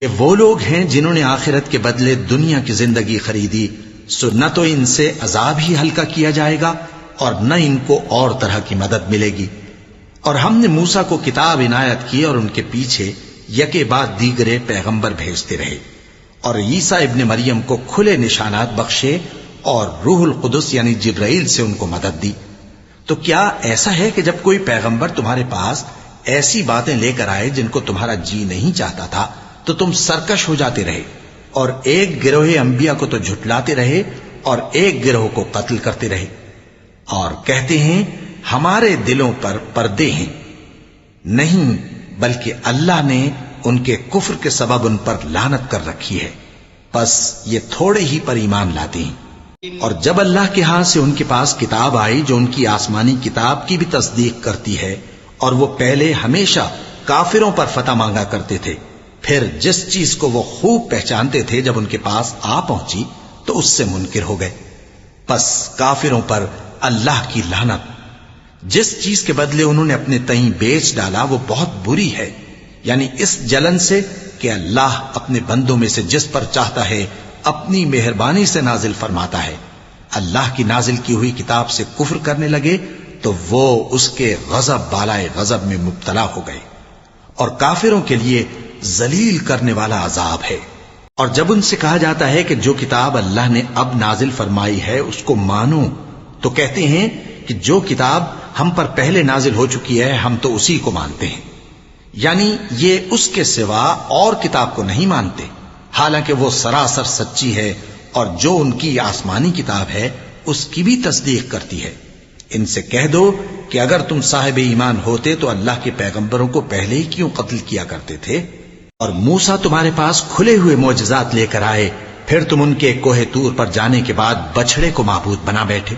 کہ وہ لوگ ہیں جنہوں نے آخرت کے بدلے دنیا کی زندگی خریدی، سو نہ تو ان سے عذاب ہی ہلکا کیا جائے گا اور نہ ان کو اور طرح کی مدد ملے گی۔ اور ہم نے موسیٰ کو کتاب عنایت کی اور ان کے پیچھے یکے بعد دیگرے پیغمبر بھیجتے رہے، اور عیسیٰ ابن مریم کو کھلے نشانات بخشے اور روح القدس یعنی جبرائیل سے ان کو مدد دی۔ تو کیا ایسا ہے کہ جب کوئی پیغمبر تمہارے پاس ایسی باتیں لے کر آئے جن کو تمہارا جی نہیں چاہتا تھا تو تم سرکش ہو جاتے رہے، اور ایک گروہ انبیاء کو تو جھٹلاتے رہے اور ایک گروہ کو قتل کرتے رہے، اور کہتے ہیں ہمارے دلوں پر پردے ہیں؟ نہیں، بلکہ اللہ نے ان کے کفر کے سبب ان پر لعنت کر رکھی ہے، پس یہ تھوڑے ہی پر ایمان لاتے ہیں۔ اور جب اللہ کے ہاں سے ان کے پاس کتاب آئی جو ان کی آسمانی کتاب کی بھی تصدیق کرتی ہے، اور وہ پہلے ہمیشہ کافروں پر فتح مانگا کرتے تھے، پھر جس چیز کو وہ خوب پہچانتے تھے جب ان کے پاس آ پہنچی تو اس سے منکر ہو گئے، پس کافروں پر اللہ کی لعنت۔ جس چیز کے بدلے انہوں نے اپنے تئیں بیچ ڈالا وہ بہت بری ہے، یعنی اس جلن سے کہ اللہ اپنے بندوں میں سے جس پر چاہتا ہے اپنی مہربانی سے نازل فرماتا ہے۔ اللہ کی نازل کی ہوئی کتاب سے کفر کرنے لگے تو وہ اس کے غضب بالائے غضب میں مبتلا ہو گئے، اور کافروں کے لیے ذلیل کرنے والا عذاب ہے۔ اور جب ان سے کہا جاتا ہے کہ جو کتاب اللہ نے اب نازل فرمائی ہے اس کو مانو، تو کہتے ہیں کہ جو کتاب ہم پر پہلے نازل ہو چکی ہے ہم تو اسی کو مانتے ہیں، یعنی یہ اس کے سوا اور کتاب کو نہیں مانتے، حالانکہ وہ سراسر سچی ہے، اور جو ان کی آسمانی کتاب ہے اس کی بھی تصدیق کرتی ہے۔ ان سے کہہ دو کہ اگر تم صاحب ایمان ہوتے تو اللہ کے پیغمبروں کو پہلے ہی کیوں قتل کیا کرتے تھے؟ اور موسیٰ تمہارے پاس کھلے ہوئے معجزات لے کر آئے، پھر تم ان کے کوہ طور پر جانے کے بعد بچڑے کو معبود بنا بیٹھے،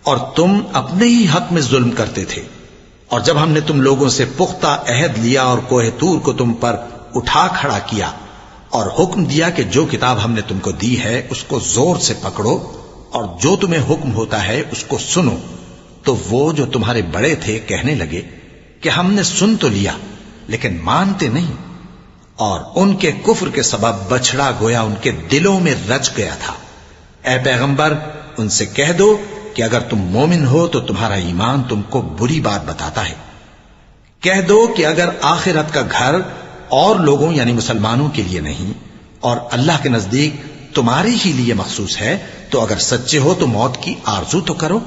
اور تم اپنے ہی حق میں ظلم کرتے تھے۔ اور جب ہم نے تم لوگوں سے پختہ عہد لیا اور کوہ طور کو تم پر اٹھا کھڑا کیا اور حکم دیا کہ جو کتاب ہم نے تم کو دی ہے اس کو زور سے پکڑو اور جو تمہیں حکم ہوتا ہے اس کو سنو، تو وہ جو تمہارے بڑے تھے کہنے لگے کہ ہم نے سن تو لیا لیکن مانتے نہیں، اور ان کے کفر کے سبب بچڑا گویا ان کے دلوں میں رچ گیا تھا۔ اے پیغمبر ان سے کہہ دو کہ اگر تم مومن ہو تو تمہارا ایمان تم کو بری بات بتاتا ہے۔ کہہ دو کہ اگر آخرت کا گھر اور لوگوں یعنی مسلمانوں کے لیے نہیں اور اللہ کے نزدیک تمہارے ہی لیے مخصوص ہے، تو اگر سچے ہو تو موت کی آرزو تو کرو،